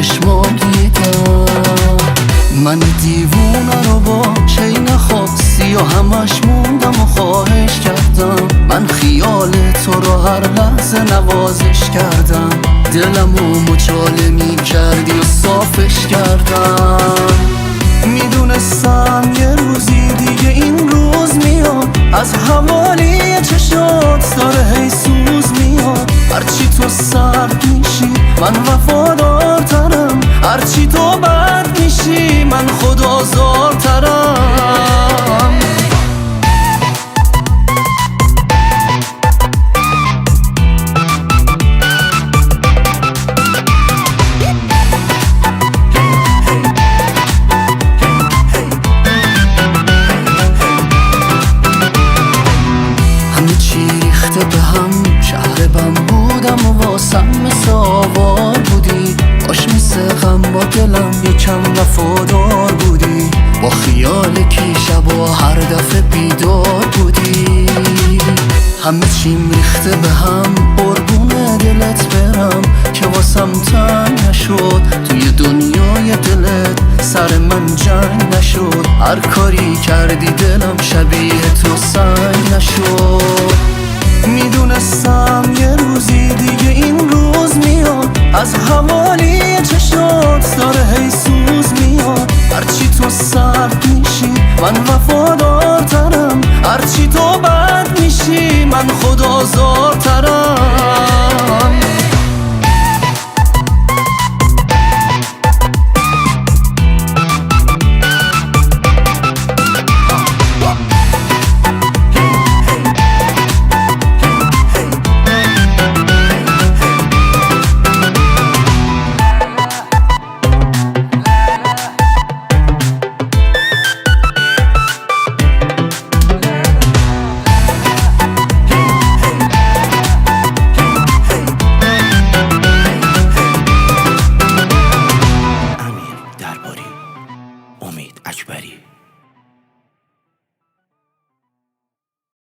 چشما دیدم. من دیوونه رو با چین خاصی و همش موندم و خواهش کردم. من خیال تو رو هر لحظه نوازش کردم. دلمو مچاله می کردی و صافش کردم. میدونستم یه روزی دیگه این روز میاد، از حوالی چشات داره هی سوز میاد. هرچی تو سرد میشی من وفادارترم، هرچی تو بد میشی من خودآزارترم. ریخته به هم شهر بم بودم و واسم مساوار بودی. باش مثل غم با دلم یکم وفادار بودی. با خیال کی شب و هر دفعه بیدار بودی. همه چیم ریخته به هم قربون دلت برم.